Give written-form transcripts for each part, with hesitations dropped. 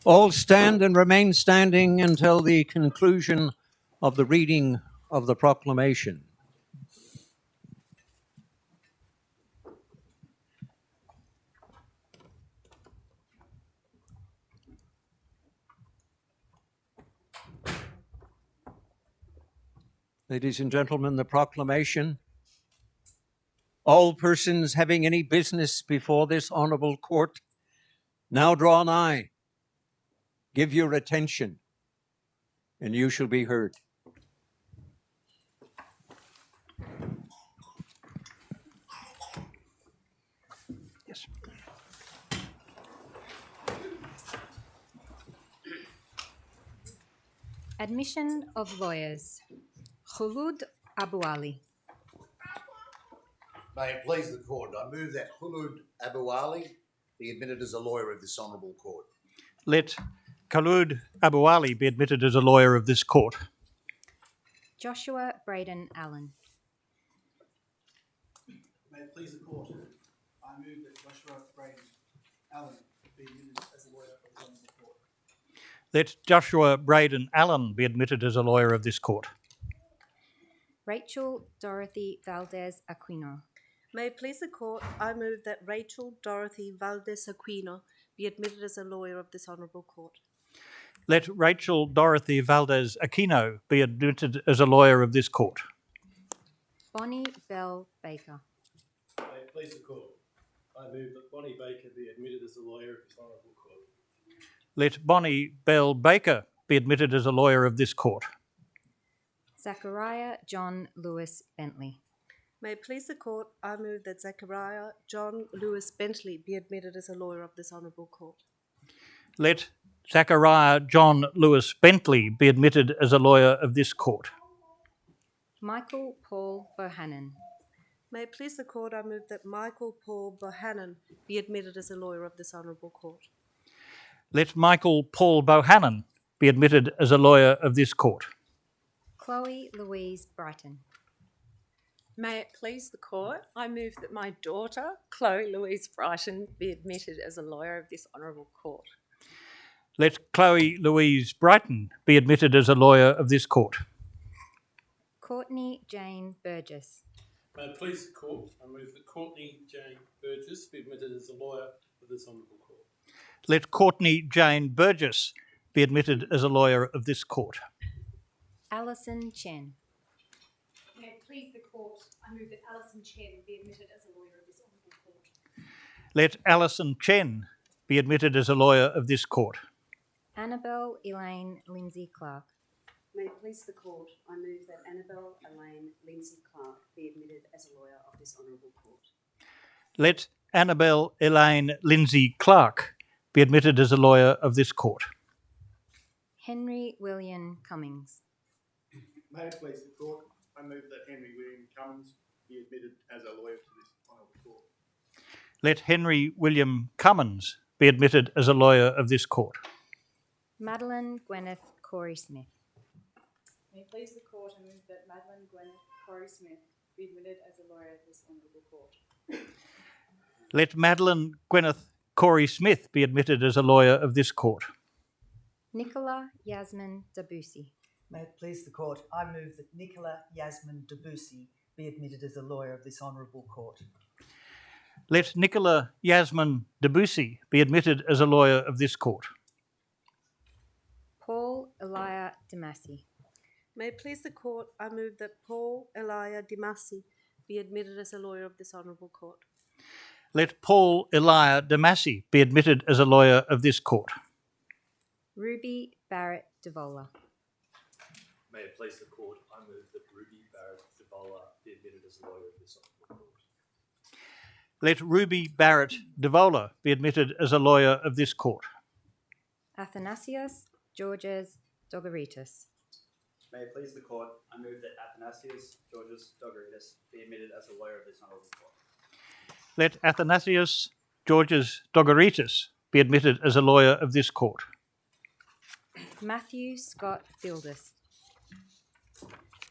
All stand and remain standing until the conclusion of the reading of the proclamation. Ladies and gentlemen, the proclamation. All persons having any business before this honorable court now draw nigh. Give your attention, and you shall be heard. Yes. Admission of lawyers. Khulud Abu Ali. May it please the court, I move that Khulud Abu Ali be admitted as a lawyer of this honourable court. Let Khulud Abu Ali be admitted as a lawyer of this court. Joshua Braden Allen. May it please the court, I move that Joshua Braden Allen be admitted as a lawyer of this honourable court. Let Joshua Braden Allen be admitted as a lawyer of this court. Rachel Dorothy Valdez Aquino. May it please the court, I move that Rachel Dorothy Valdez Aquino be admitted as a lawyer of this honourable court. Let Rachel Dorothy Valdez Aquino be admitted as a lawyer of this court. Bonnie Bell Baker. May it please the court, I move that Bonnie Baker be admitted as a lawyer of this honourable court. Let Bonnie Bell Baker be admitted as a lawyer of this court. Zachariah John Lewis Bentley. May it please the court, I move that Zachariah John Lewis Bentley be admitted as a lawyer of this honourable court. Let Zachariah John Lewis Bentley be admitted as a lawyer of this court. Michael Paul Bohannon. May it please the court, I move that Michael Paul Bohannon be admitted as a lawyer of this honourable court. Let Michael Paul Bohannon be admitted as a lawyer of this court. Chloe Louise Brighton. May it please the court, I move that my daughter, Chloe Louise Brighton, be admitted as a lawyer of this honourable court. Let Chloe Louise Brighton be admitted as a lawyer of this court. Courtney Jane Burgess. May it please the court, I move that Courtney Jane Burgess be admitted as a lawyer of this honourable court. Let Courtney Jane Burgess be admitted as a lawyer of this court. Alison Chen. May it please the court, I move that Alison Chen be admitted as a lawyer of this honourable court. Let Alison Chen be admitted as a lawyer of this court. Annabelle Elaine Lindsay Clark. May it please the court, I move that Annabelle Elaine Lindsay Clark be admitted as a lawyer of this honourable court. Let Annabelle Elaine Lindsay Clark be admitted as a lawyer of this court. Henry William Cummings. May it please the court, I move that Henry William Cummins be admitted as a lawyer to this honourable court. Let Henry William Cummins be admitted as a lawyer of this court. Madeline Gwyneth Corey Smith. May it please the court, I move that Madeline Gwyneth Corey Smith be admitted as a lawyer of this honourable court. Let Madeline Gwyneth Corey Smith be admitted as a lawyer of this court. Nicola Yasmin Debussy. May it please the court, I move that Nicola Yasmin Debussy be admitted as a lawyer of this honourable court. Let Nicola Yasmin Debussy be admitted as a lawyer of this court. Paul Elia Demasi. May it please the court, I move that Paul Elia Demasi be admitted as a lawyer of this honourable court. Let Paul Elia Demasi be admitted as a lawyer of this court. Ruby Barrett Devola. May it please the court, I move that Ruby Barrett Devola be admitted as a lawyer of this honourable court. Let Ruby Barrett Devola be admitted as a lawyer of this court. Athanasios Georges Dogaritis. May it please the court, I move that Athanasios Georges Dogaritis be admitted as a lawyer of this honourable court. Let Athanasios Georges Dogaritis be admitted as a lawyer of this court. Matthew Scott Fieldis.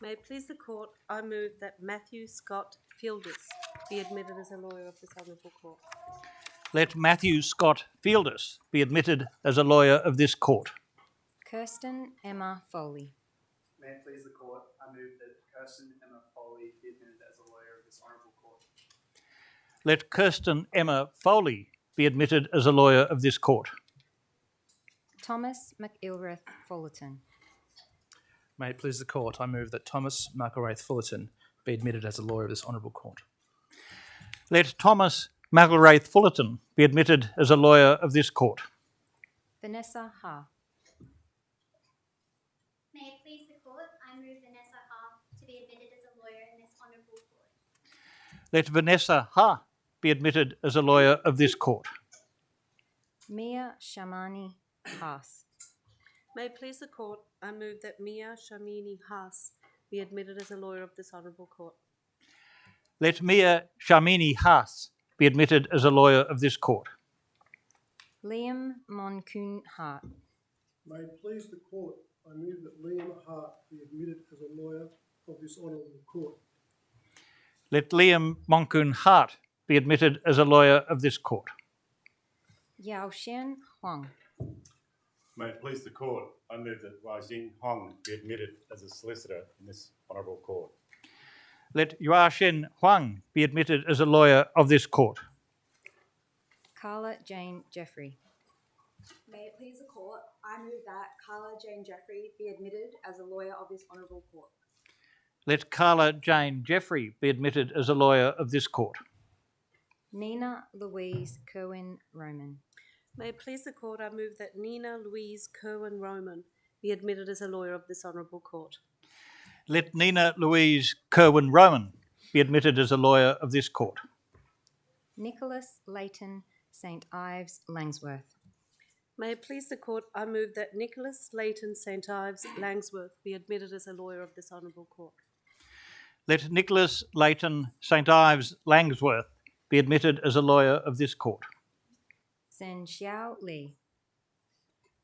May it please the court, I move that Matthew Scott Fieldis be admitted as a lawyer of this honourable court. Let Matthew Scott Fielders be admitted as a lawyer of this court. Kirsten Emma Foley. May it please the court, I move that Kirsten Emma Foley be admitted as a lawyer of this honourable court. Let Kirsten Emma Foley be admitted as a lawyer of this court. Thomas McIlrath Fullerton. May it please the court, I move that Thomas McIlrath Fullerton be admitted as a lawyer of this honourable court. Let Thomas McIlrath Fullerton be admitted as a lawyer of this court. Vanessa Ha. May it please the court, I move Vanessa Ha to be admitted as a lawyer in this honourable court. Let Vanessa Ha be admitted as a lawyer of this court. Mia Shamani Haas. May it please the court, I move that Mia Shamini Haas be admitted as a lawyer of this honourable court. Let Mia Shamini Haas be admitted as a lawyer of this court. Liam Monkun Hart. May it please the court, I move that Liam Hart be admitted as a lawyer of this honourable court. Let Liam Monkun Hart be admitted as a lawyer of this court. Yao Shen Huang. May it please the court, I move that Wajing Hong be admitted as a solicitor in this honourable court. Let Yuashen Huang be admitted as a lawyer of this court. Carla Jane Jeffrey. May it please the court, I move that Carla Jane Jeffrey be admitted as a lawyer of this honourable court. Let Carla Jane Jeffrey be admitted as a lawyer of this court. Nina Louise Kerwin Roman. May it please the court, I move that Nina Louise Kerwin Roman be admitted as a lawyer of this honourable court. Let Nina Louise Kerwin Roman be admitted as a lawyer of this court. Nicholas Leighton St. Ives Langsworth. May it please the court, I move that Nicholas Leighton St. Ives Langsworth be admitted as a lawyer of this honourable court. Let Nicholas Leighton St. Ives Langsworth be admitted as a lawyer of this court. Zhen Xiao Li.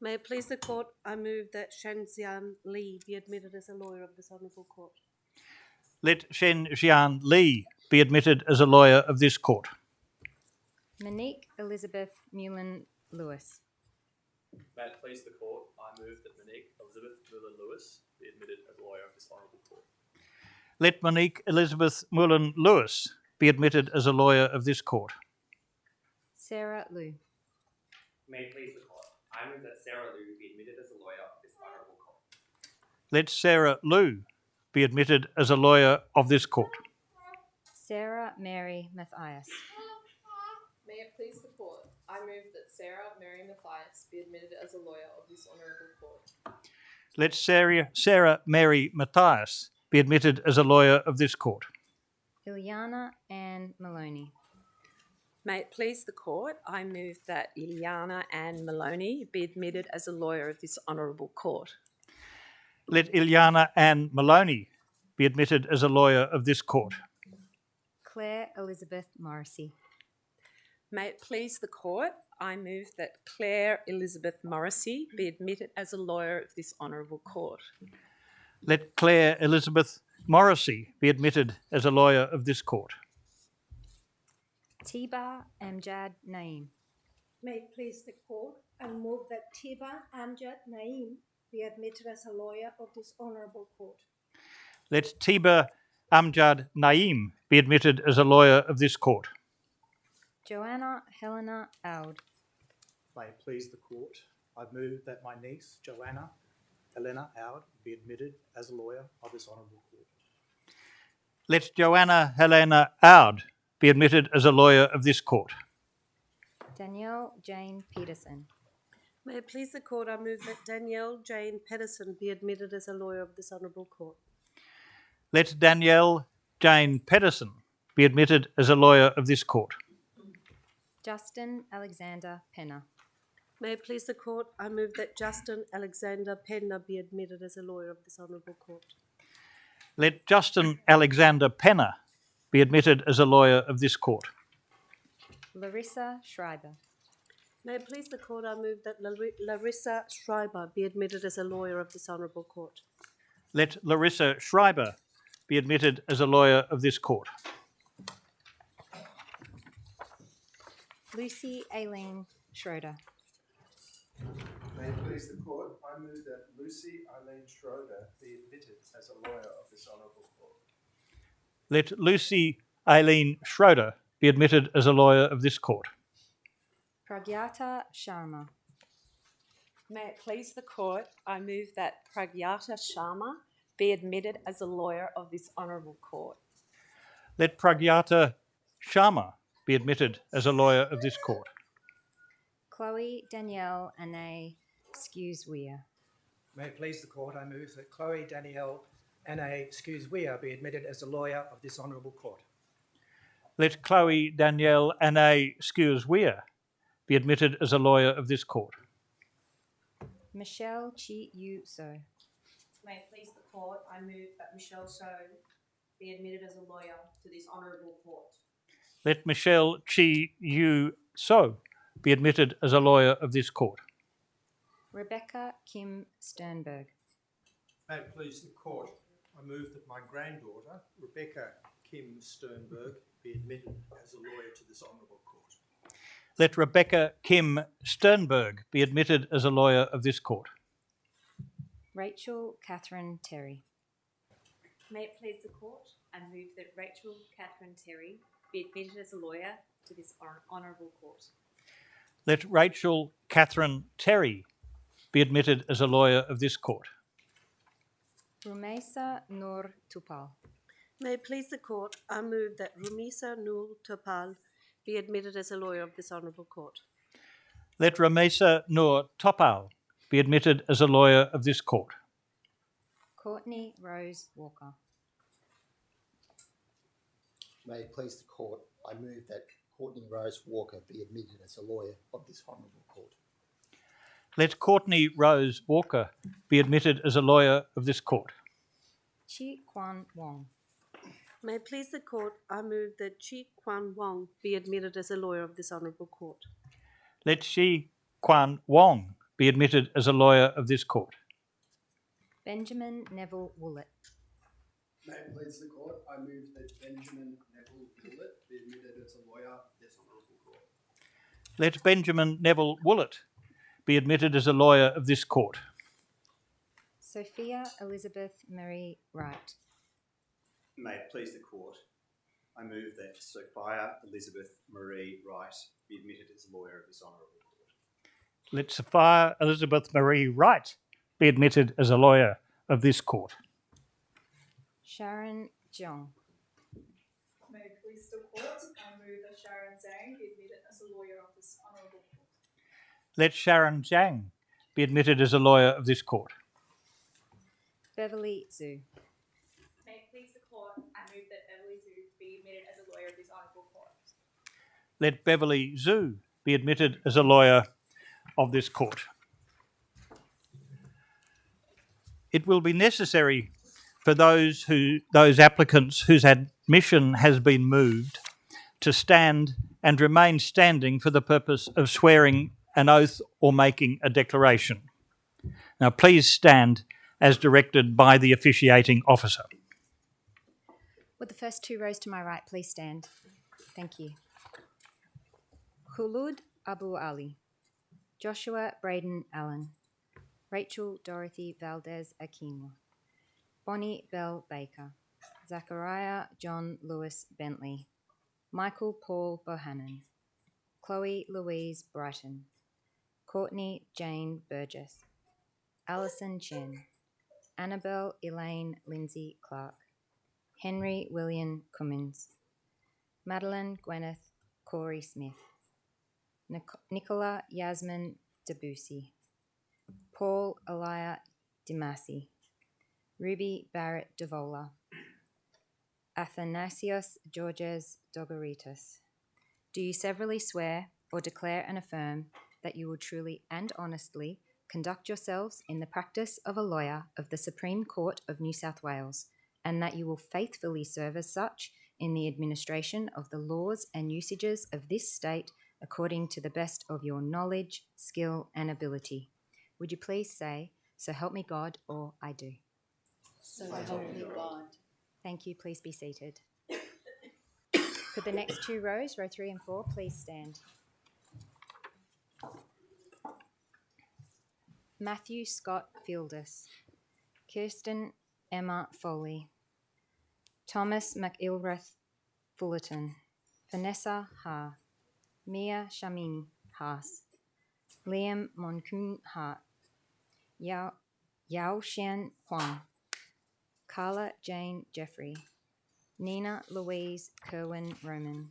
May it please the court, I move that Shenzhen Li be admitted as a lawyer of this honourable court. Let Shen Xian Li be admitted as a lawyer of this court. Monique Elizabeth Mullen Lewis. May it please the court, I move that Monique Elizabeth Muller Lewis be admitted as a lawyer of this honourable court. Let Monique Elizabeth Mullen Lewis be admitted as a lawyer of this court. Sarah Liu. May it please the court, I move that Sarah Liu be admitted as a lawyer of this honourable court. Let Sarah Liu be admitted as a lawyer of this court. Sarah Mary Mathias. May it please the court, I move that Sarah Mary Mathias be admitted as a lawyer of this honourable court. Let Sarah Mary Mathias be admitted as a lawyer of this court. Ilyana Ann Maloney. May it please the court, I move that Ilyana Ann Maloney be admitted as a lawyer of this honourable court. Let Ilyana Ann Maloney be admitted as a lawyer of this court. Claire Elizabeth Morrissey. May it please the court, I move that Claire Elizabeth Morrissey be admitted as a lawyer of this honourable court. Let Claire Elizabeth Morrissey be admitted as a lawyer of this court. Tiba Amjad Naeem. May it please the court, I move that Tiba Amjad Naeem be admitted as a lawyer of this honourable court. Let Tiba Amjad Naeem be admitted as a lawyer of this court. Joanna Helena Aud. May it please the court, I move that my niece, Joanna Helena Aud, be admitted as a lawyer of this honourable court. Let Joanna Helena Aud be admitted as a lawyer of this court. Danielle Jane Peterson. May it please the court, I move that Danielle Jane Pedersen be admitted as a lawyer of this honourable court. Let Danielle Jane Pedersen be admitted as a lawyer of this court. Justin Alexander Penner. May it please the court, I move that Justin Alexander Penner be admitted as a lawyer of this honourable court. Let Justin Alexander Penner be admitted as a lawyer of this court. Larissa Schreiber. May it please the court, I move that Larissa Schreiber be admitted as a lawyer of this honourable court. Let Larissa Schreiber be admitted as a lawyer of this court. Lucy Aileen Schroeder. May it please the court, I move that Lucy Eileen Schroeder be admitted as a lawyer of this honourable court. Let Lucy Aileen Schroeder be admitted as a lawyer of this court. Pragyata Sharma. May it please the court, I move that Pragyata Sharma be admitted as a lawyer of this honourable court. Let Pragyata Sharma be admitted as a lawyer of this court. Chloe Danielle Anne Skewsweir. May it please the court, I move that Chloe Danielle Anne Skewsweir be admitted as a lawyer of this honourable court. Let Chloe Danielle Anne Skewsweir be admitted as a lawyer of this court. Michelle Chi Yu So. May it please the court, I move that Michelle So be admitted as a lawyer to this honourable court. Let Michelle Chi Yu So be admitted as a lawyer of this court. Rebecca Kim Sternberg. May it please the court, I move that my granddaughter, Rebecca Kim Sternberg, be admitted as a lawyer to this honourable court. Let Rebecca Kim Sternberg be admitted as a lawyer of this court. Rachel Catherine Terry. May it please the court, I move that Rachel Catherine Terry be admitted as a lawyer to this honourable court. Let Rachel Catherine Terry be admitted as a lawyer of this court. Rumesa Nur Tupal. May it please the court, I move that Rumesa Nur Topal be admitted as a lawyer of this honourable court. Let Ramesa Nur Topal be admitted as a lawyer of this court. Courtney Rose Walker. May it please the court, I move that Courtney Rose Walker be admitted as a lawyer of this honourable court. Let Courtney Rose Walker be admitted as a lawyer of this court. Chi Kwan Wong. May it please the court, I move that Chi Kwan Wong be admitted as a lawyer of this honourable court. Let Chi Kwan Wong be admitted as a lawyer of this court. Benjamin Neville Woollett. May it please the court, I move that Benjamin Neville Woollett be admitted as a lawyer of this honourable court. Let Benjamin Neville Woollett be admitted as a lawyer of this court. Sophia Elizabeth Marie Wright. May it please the court, I move that Sophia Elizabeth Marie Wright be admitted as a lawyer of this honourable court. Let Sophia Elizabeth Marie Wright be admitted as a lawyer of this court. Sharon Jong. May it please the court, I move that Sharon Zhang be admitted as a lawyer of this honourable court. Let Sharon Zhang be admitted as a lawyer of this court. Beverly Zhu. May it please the court, I move that Beverly Zhu be admitted as a lawyer of this honourable court. Let Beverly Zhu be admitted as a lawyer of this court. It will be necessary for those applicants whose admission has been moved to stand and remain standing for the purpose of swearing an oath or making a declaration. Now please stand as directed by the officiating officer. Would the first two rows to my right please stand? Thank you. Khulud Abu Ali. Joshua Braden Allen. Rachel Dorothy Valdez Aquino. Bonnie Bell Baker. Zachariah John Lewis Bentley. Michael Paul Bohannon. Chloe Louise Brighton. Courtney Jane Burgess. Alison Chen. Annabelle Elaine Lindsay Clark. Henry William Cummins. Madeline Gwyneth Corey Smith. Nicola Yasmin Debussy. Paul Elia Dimasi. Ruby Barrett Devola. Athanasios Georges Dogoritas. Do you severally swear or declare and affirm that you will truly and honestly conduct yourselves in the practice of a lawyer of the Supreme Court of New South Wales, and that you will faithfully serve as such in the administration of the laws and usages of this state according to the best of your knowledge, skill, and ability? Would you please say, "So help me God," or "I do"? So help me God. Thank you. Please be seated. Could the next two rows, row 3 and 4, please stand? Matthew Scott Fieldis, Kirsten Emma Foley, Thomas McIlrath Fullerton, Vanessa Ha, Mia Shamin Haas, Liam Monkun Hart, Yao Shan Huang, Carla Jane Jeffrey, Nina Louise Kerwin Roman,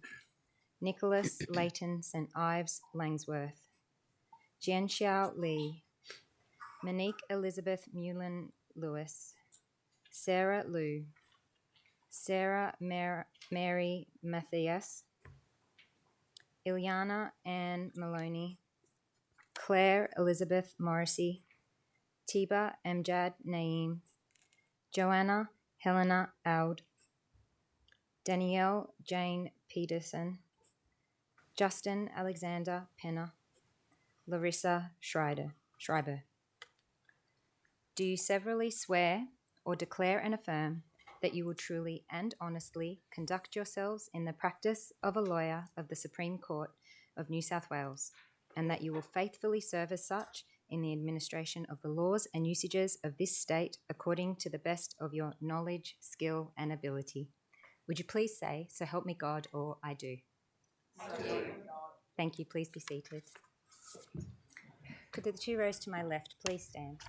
Nicholas Leighton St. Ives Langsworth, Jianxiao Li, Monique Elizabeth Mullen Lewis, Sarah Liu, Sarah Mary Matthias, Ilyana Ann Maloney, Claire Elizabeth Morrissey, Tiba Amjad Naeem, Joanna Helena Aud, Danielle Jane Peterson, Justin Alexander Penner, Larissa Schreiber. Do you severally swear or declare and affirm that you will truly and honestly conduct yourselves in the practice of a lawyer of the Supreme Court of New South Wales, and that you will faithfully serve as such in the administration of the laws and usages of this state according to the best of your knowledge, skill, and ability? Would you please say, "So help me God," or "I do"? I do. Thank you. Please be seated. Could the two rows to my left please stand?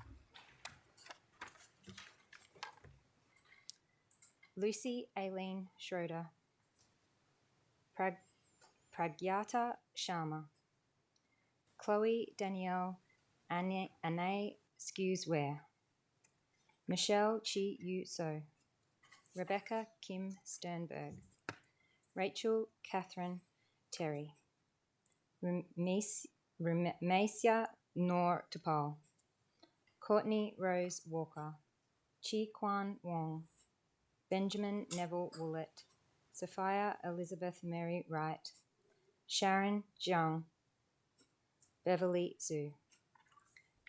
Lucy Aileen Schroeder, Pragyata Sharma, Chloe Danielle Ane Skewsware, Michelle Chi Yu So, Rebecca Kim Sternberg, Rachel Catherine Terry, Rumesia Noor Tapal, Courtney Rose Walker, Chi Kwan Wong, Benjamin Neville Woollett, Sophia Elizabeth Mary Wright, Sharon Jiang, Beverly Zhu.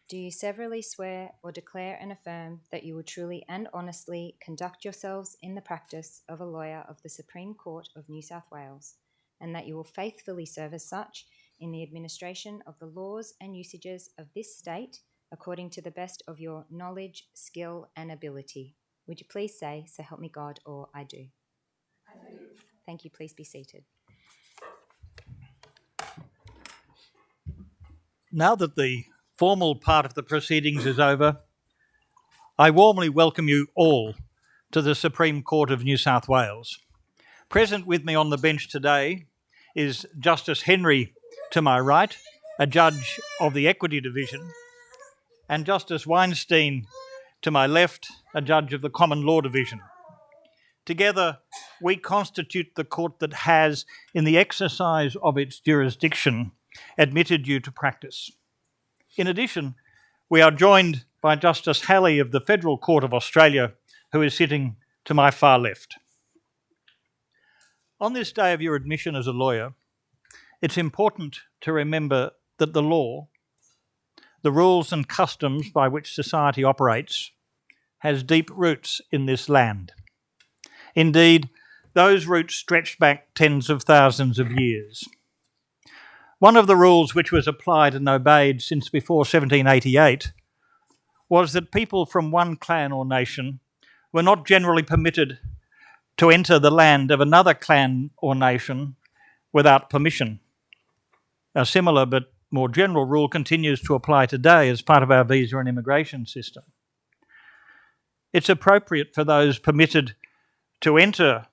Do you severally swear or declare and affirm that you will truly and honestly conduct yourselves in the practice of a lawyer of the Supreme Court of New South Wales, and that you will faithfully serve as such in the administration of the laws and usages of this state according to the best of your knowledge, skill, and ability? Would you please say, "So help me God," or "I do"? I do. Thank you. Please be seated. Now that the formal part of the proceedings is over, I warmly welcome you all to the Supreme Court of New South Wales. Present with me on the bench today is Justice Henry to my right, a judge of the Equity Division, and Justice Weinstein to my left, a judge of the Common Law Division. Together, we constitute the court that has, in the exercise of its jurisdiction, admitted you to practice. In addition, we are joined by Justice Halley of the Federal Court of Australia, who is sitting to my far left. On this day of your admission as a lawyer, it's important to remember that the law, the rules and customs by which society operates, has deep roots in this land. Indeed, those roots stretch back tens of thousands of years. One of the rules which was applied and obeyed since before 1788 was that people from one clan or nation were not generally permitted to enter the land of another clan or nation without permission. A similar but more general rule continues to apply today as part of our visa and immigration system. It's appropriate for those permitted to enter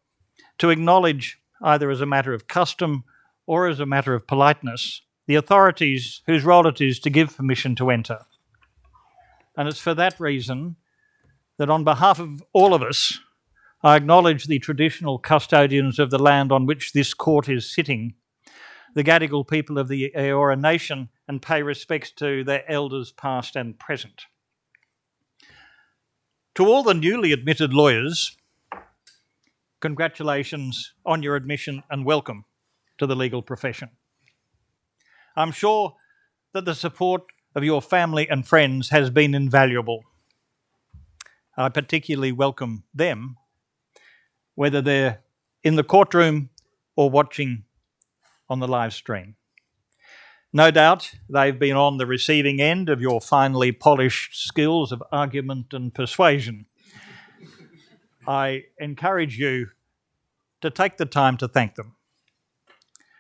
to acknowledge, either as a matter of custom or as a matter of politeness, the authorities whose role it is to give permission to enter. And it's for that reason that on behalf of all of us, I acknowledge the traditional custodians of the land on which this court is sitting, the Gadigal people of the Eora Nation, and pay respects to their elders past and present. To all the newly admitted lawyers, congratulations on your admission and welcome to the legal profession. I'm sure that the support of your family and friends has been invaluable. I particularly welcome them, whether they're in the courtroom or watching on the live stream. No doubt they've been on the receiving end of your finely polished skills of argument and persuasion. I encourage you to take the time to thank them.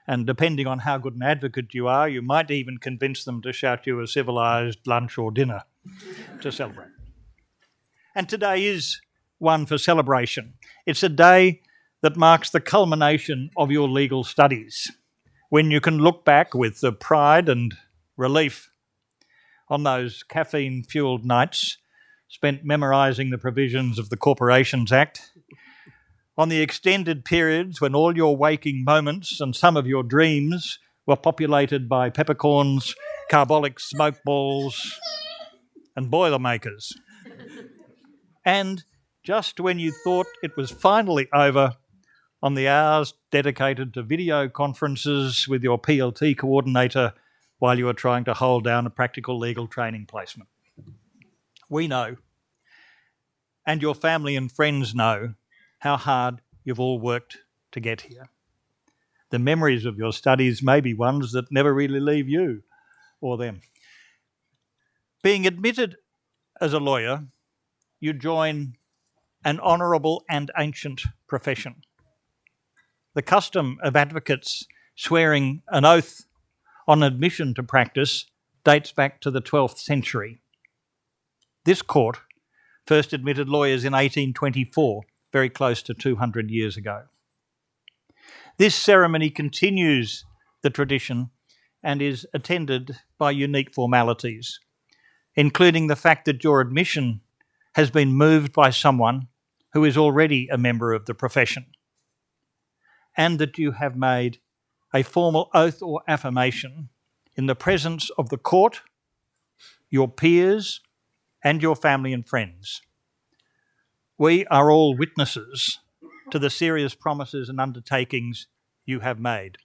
And depending on how good an advocate you are, you might even convince them to shout you a civilised lunch or dinner to celebrate. And today is one for celebration. It's a day that marks the culmination of your legal studies, when you can look back with the pride and relief on those caffeine-fuelled nights spent memorising the provisions of the Corporations Act, on the extended periods when all your waking moments and some of your dreams were populated by peppercorns, carbolic smoke balls, and Boilermakers. And just when you thought it was finally over, on the hours dedicated to video conferences with your PLT coordinator while you were trying to hold down a practical legal training placement. We know, and your family and friends know, how hard you've all worked to get here. The memories of your studies may be ones that never really leave you or them. Being admitted as a lawyer, you join an honourable and ancient profession. The custom of advocates swearing an oath on admission to practice dates back to the 12th century. This court first admitted lawyers in 1824, very close to 200 years ago. This ceremony continues the tradition and is attended by unique formalities, including the fact that your admission has been moved by someone who is already a member of the profession, and that you have made a formal oath or affirmation in the presence of the court, your peers, and your family and friends. We are all witnesses to the serious promises and undertakings you have made.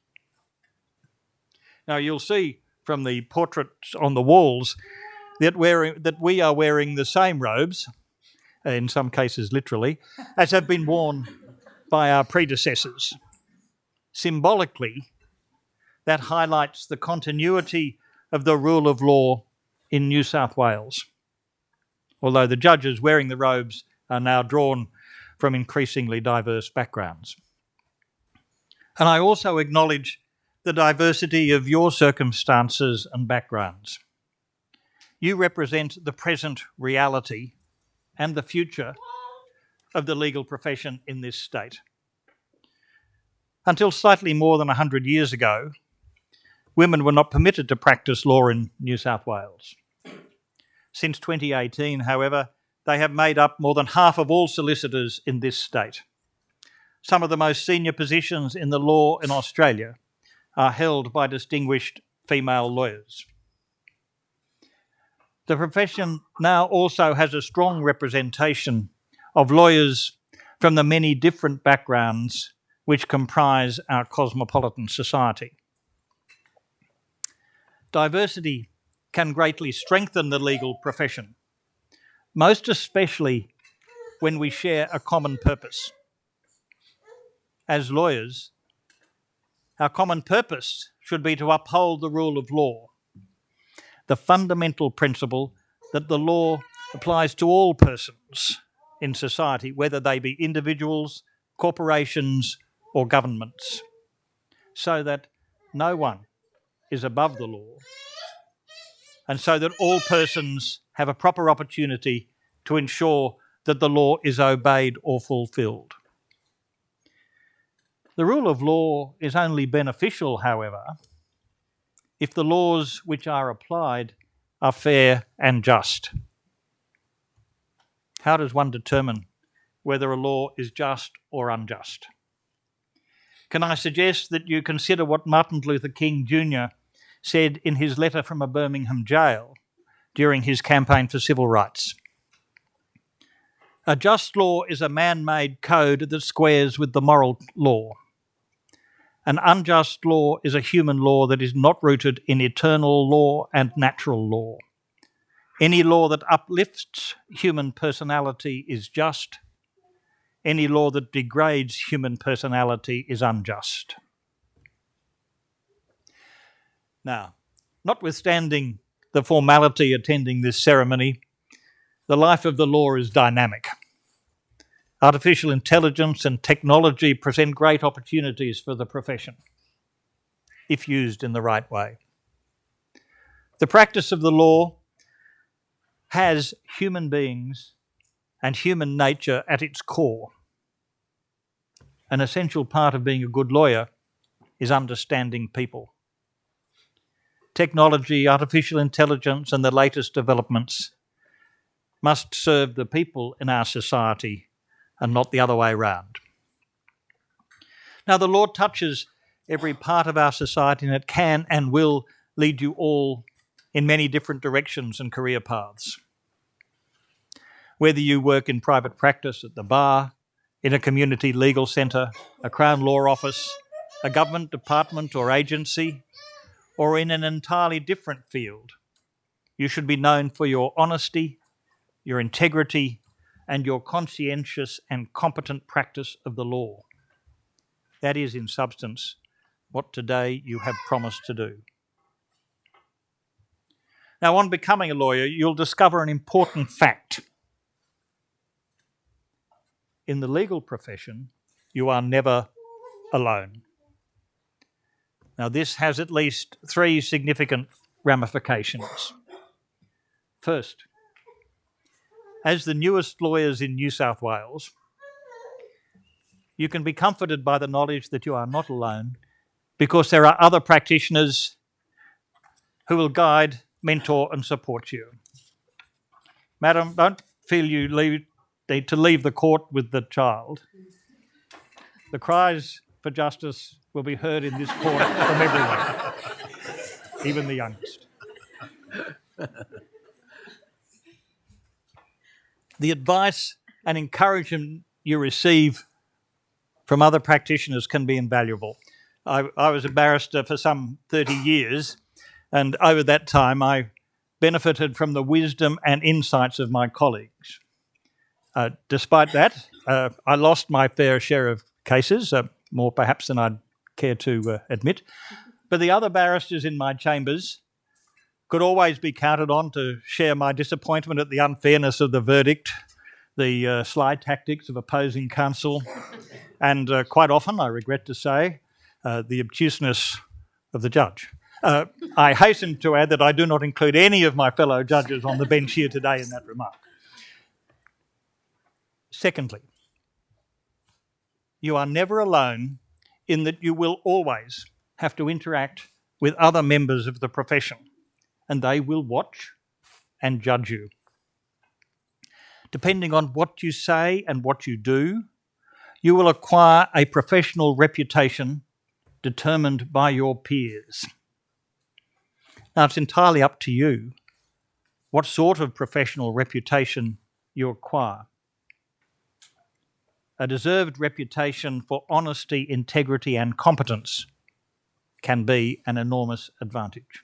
Now, you'll see from the portraits on the walls that we are wearing the same robes, in some cases literally, as have been worn by our predecessors. Symbolically, that highlights the continuity of the rule of law in New South Wales, although the judges wearing the robes are now drawn from increasingly diverse backgrounds. And I also acknowledge the diversity of your circumstances and backgrounds. You represent the present reality and the future of the legal profession in this state. Until slightly more than 100 years ago, women were not permitted to practice law in New South Wales. Since 2018, however, they have made up more than half of all solicitors in this state. Some of the most senior positions in the law in Australia are held by distinguished female lawyers. The profession now also has a strong representation of lawyers from the many different backgrounds which comprise our cosmopolitan society. Diversity can greatly strengthen the legal profession, most especially when we share a common purpose. As lawyers, our common purpose should be to uphold the rule of law, the fundamental principle that the law applies to all persons in society, whether they be individuals, corporations, or governments, so that no one is above the law, and so that all persons have a proper opportunity to ensure that the law is obeyed or fulfilled. The rule of law is only beneficial, however, if the laws which are applied are fair and just. How does one determine whether a law is just or unjust? Can I suggest that you consider what Martin Luther King Jr. said in his letter from a Birmingham jail during his campaign for civil rights? A just law is a man-made code that squares with the moral law. An unjust law is a human law that is not rooted in eternal law and natural law. Any law that uplifts human personality is just. Any law that degrades human personality is unjust. Now, Notwithstanding the formality attending this ceremony, the life of the law is dynamic. Artificial intelligence and technology present great opportunities for the profession, if used in the right way. The practice of the law has human beings and human nature at its core. An essential part of being a good lawyer is understanding people. Technology, artificial intelligence, and the latest developments must serve the people in our society and not the other way around. Now, the law touches every part of our society, and it can and will lead you all in many different directions and career paths. Whether you work in private practice at the bar, in a community legal centre, a Crown Law Office, a government department or agency, or in an entirely different field, you should be known for your honesty, your integrity, and your conscientious and competent practice of the law. That is, in substance, what today you have promised to do. Now, on becoming a lawyer, you'll discover an important fact. In the legal profession, you are never alone. Now, this has at least 3 significant ramifications. First, as the newest lawyers in New South Wales, you can be comforted by the knowledge that you are not alone, because there are other practitioners who will guide, mentor and support you. Madam, don't feel you need to leave the court with the child. The cries for justice will be heard in this court from everyone, even the youngest. The advice and encouragement you receive from other practitioners can be invaluable. I was a barrister for some 30 years, and over that time I benefited from the wisdom and insights of my colleagues. Despite that, I lost my fair share of cases, more perhaps than I'd care to admit. But the other barristers in my chambers could always be counted on to share my disappointment at the unfairness of the verdict, the sly tactics of opposing counsel, and quite often, I regret to say, the obtuseness of the judge. I hasten to add that I do not include any of my fellow judges on the bench here today in that remark. Secondly, you are never alone in that you will always have to interact with other members of the profession, and they will watch and judge you. Depending on what you say and what you do, you will acquire a professional reputation determined by your peers. Now, it's entirely up to you what sort of professional reputation you acquire. A deserved reputation for honesty, integrity, and competence can be an enormous advantage.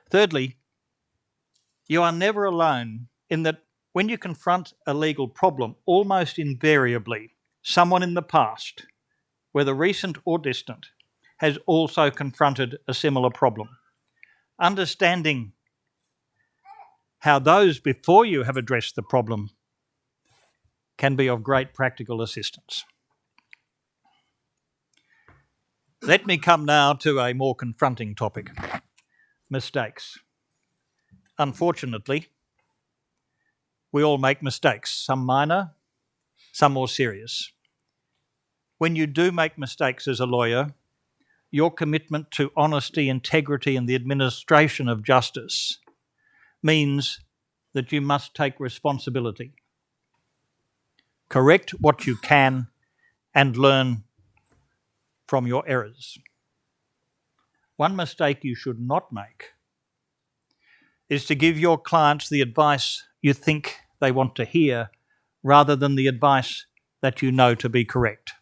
Thirdly, you are never alone in that when you confront a legal problem, almost invariably, someone in the past, whether recent or distant, has also confronted a similar problem. Understanding how those before you have addressed the problem can be of great practical assistance. Let me come now to a more confronting topic: mistakes. Unfortunately, we all make mistakes, some minor, some more serious. When you do make mistakes as a lawyer, your commitment to honesty, integrity, and the administration of justice means that you must take responsibility. Correct what you can and learn from your errors. One mistake you should not make is to give your clients the advice you think they want to hear rather than the advice that you know to be correct.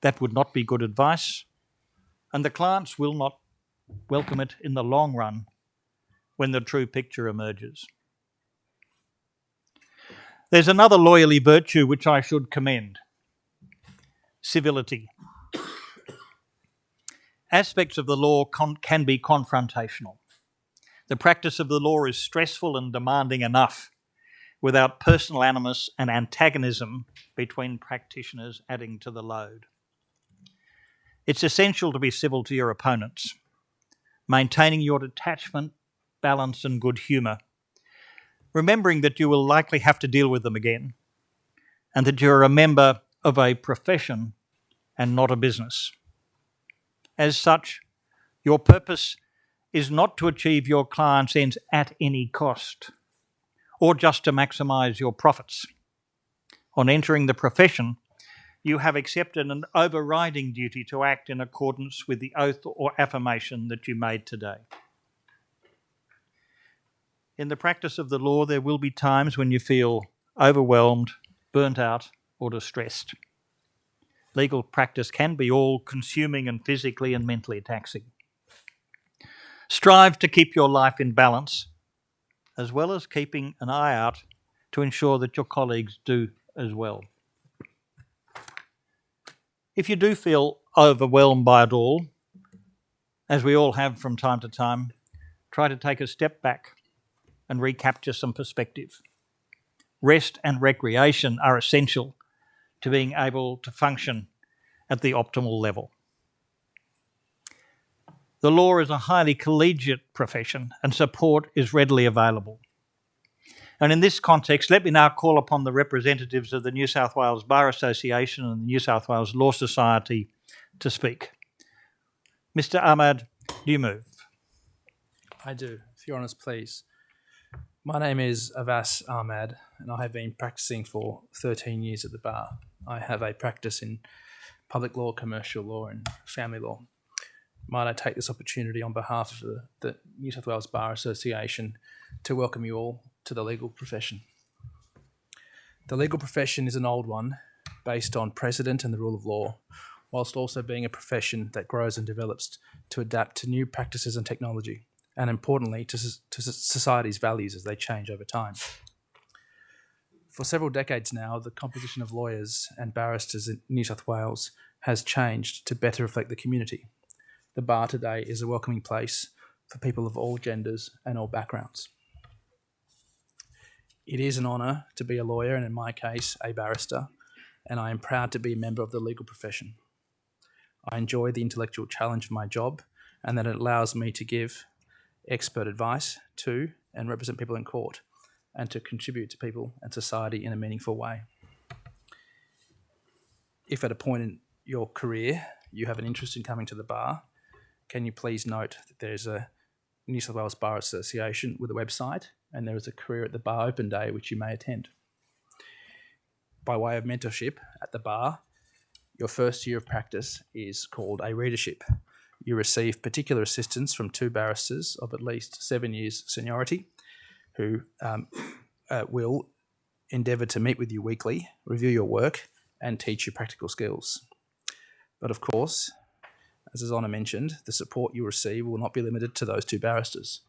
That would not be good advice, and the clients will not welcome it in the long run when the true picture emerges. There's another lawyerly virtue which I should commend: civility. Aspects of the law can be confrontational. The practice of the law is stressful and demanding enough without personal animus and antagonism between practitioners adding to the load. It's essential to be civil to your opponents, maintaining your detachment, balance and good humour, remembering that you will likely have to deal with them again and that you're a member of a profession and not a business. As such, your purpose is not to achieve your client's ends at any cost or just to maximise your profits. On entering the profession, you have accepted an overriding duty to act in accordance with the oath or affirmation that you made today. In the practice of the law, there will be times when you feel overwhelmed, burnt out, or distressed. Legal practice can be all-consuming and physically and mentally taxing. Strive to keep your life in balance, as well as keeping an eye out to ensure that your colleagues do as well. If you do feel overwhelmed by it all, as we all have from time to time, try to take a step back and recapture some perspective. Rest and recreation are essential to being able to function at the optimal level. The law is a highly collegiate profession and support is readily available. And in this context, let me now call upon the representatives of the New South Wales Bar Association and the New South Wales Law Society to speak. Mr. Ahmad, do you move? I do, if Your Honours please. My name is Avas Ahmad and I have been practising for 13 years at the bar. I have a practice in public law, commercial law and family law. Might I take this opportunity on behalf of the New South Wales Bar Association to welcome you all to the legal profession. The legal profession is an old one based on precedent and the rule of law, whilst also being a profession that grows and develops to adapt to new practices and technology, and importantly to society's values as they change over time. For several decades now, the composition of lawyers and barristers in New South Wales has changed to better reflect the community. The bar today is a welcoming place for people of all genders and all backgrounds. It is an honour to be a lawyer and in my case a barrister, and I am proud to be a member of the legal profession. I enjoy the intellectual challenge of my job and that it allows me to give expert advice to and represent people in court and to contribute to people and society in a meaningful way. If at a point in your career you have an interest in coming to the bar, can you please note that there's a New South Wales Bar Association with a website and there is a Career at the Bar Open Day which you may attend. By way of mentorship at the bar, your first year of practice is called a readership. You receive particular assistance from 2 barristers of at least 7 years seniority who will endeavour to meet with you weekly, review your work and teach you practical skills. But of course, as His Honour mentioned, the support you receive will not be limited to those 2 barristers.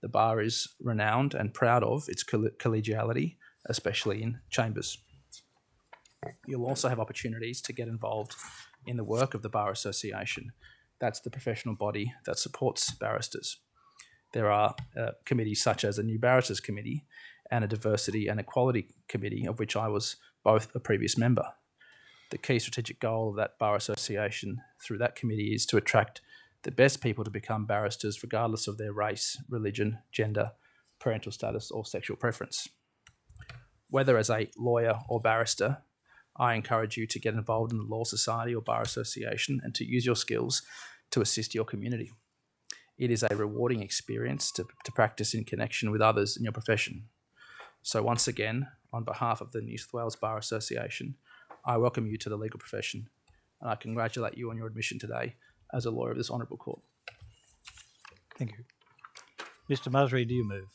The bar is renowned and proud of its collegiality, especially in chambers. You'll also have opportunities to get involved in the work of the Bar Association. That's the professional body that supports barristers. There are committees such as a New Barristers Committee and a Diversity and Equality Committee, of which I was both a previous member. The key strategic goal of that Bar Association through that committee is to attract the best people to become barristers regardless of their race, religion, gender, parental status or sexual preference. Whether as a lawyer or barrister, I encourage you to get involved in the Law Society or Bar Association and to use your skills to assist your community. It is a rewarding experience to practice in connection with others in your profession. So once again, on behalf of the New South Wales Bar Association, I welcome you to the legal profession and I congratulate you on your admission today as a lawyer of this honourable court. Thank you. Mr. Musri, do you move?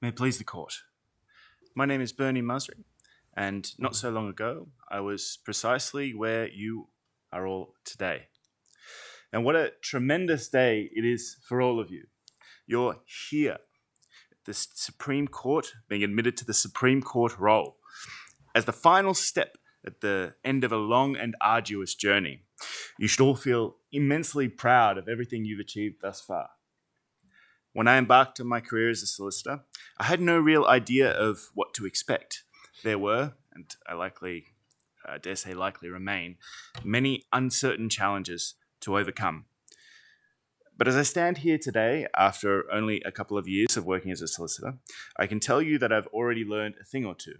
May it please the court. My name is Bernie Musri, and not so long ago, I was precisely where you are all today. And what a tremendous day it is for all of you. You're here at the Supreme Court, being admitted to the Supreme Court role as the final step at the end of a long and arduous journey. You should all feel immensely proud of everything you've achieved thus far. When I embarked on my career as a solicitor, I had no real idea of what to expect. There were, and I dare say likely remain, many uncertain challenges to overcome. But as I stand here today, after only a couple of years of working as a solicitor, I can tell you that I've already learned a thing or two.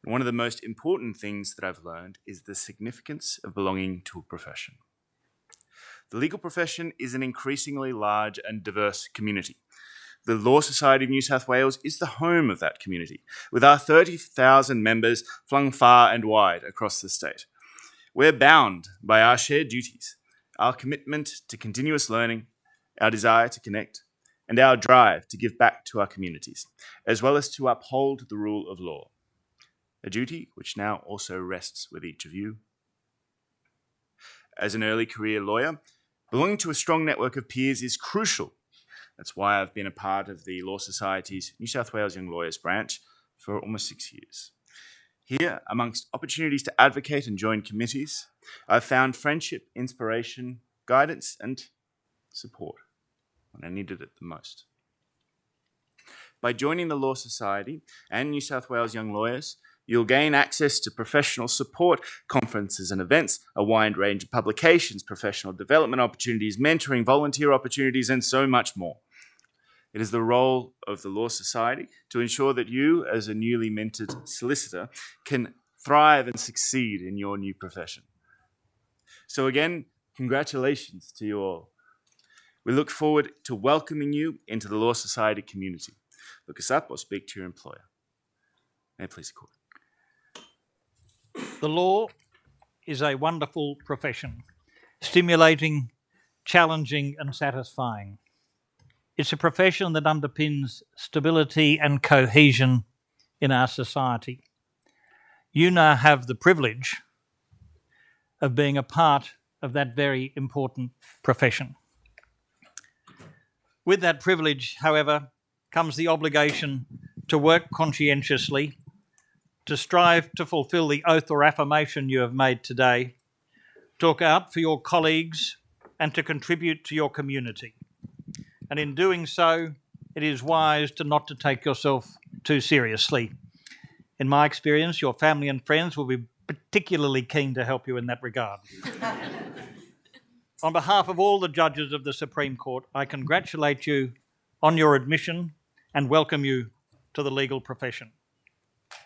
One of the most important things that I've learned is the significance of belonging to a profession. The legal profession is an increasingly large and diverse community. The Law Society of New South Wales is the home of that community, with our 30,000 members flung far and wide across the state. We're bound by our shared duties, our commitment to continuous learning, our desire to connect, and our drive to give back to our communities, as well as to uphold the rule of law, a duty which now also rests with each of you. As an early career lawyer, belonging to a strong network of peers is crucial. That's why I've been a part of the Law Society's New South Wales Young Lawyers branch for almost 6 years. Here, amongst opportunities to advocate and join committees, I've found friendship, inspiration, guidance, and support when I needed it the most. By joining the Law Society and New South Wales Young Lawyers, you'll gain access to professional support, conferences and events, a wide range of publications, professional development opportunities, mentoring, volunteer opportunities, and so much more. It is the role of the Law Society to ensure that you, as a newly minted solicitor, can thrive and succeed in your new profession. So again, congratulations to you all. We look forward to welcoming you into the Law Society community. Look us up or speak to your employer. May it please the court. The law is a wonderful profession, stimulating, challenging and satisfying. It's a profession that underpins stability and cohesion in our society. You now have the privilege of being a part of that very important profession. With that privilege, however, comes the obligation to work conscientiously, to strive to fulfil the oath or affirmation you have made today, to look out for your colleagues and to contribute to your community. And in doing so, it is wise not to take yourself too seriously. In my experience, your family and friends will be particularly keen to help you in that regard. On behalf of all the judges of the Supreme Court, I congratulate you on your admission and welcome you to the legal profession.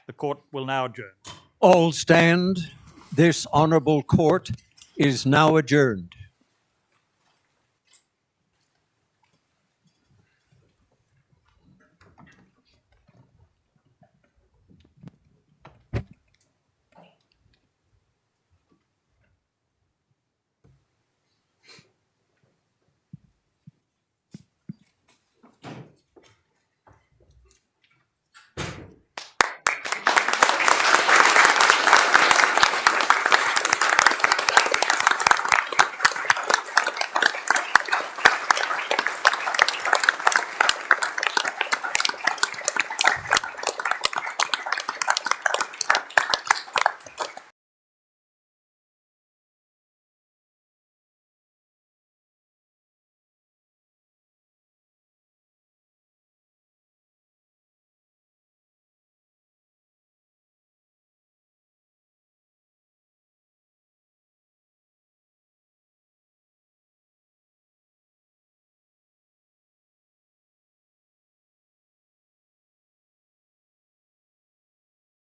The court will now adjourn. All stand. This honourable court is now adjourned.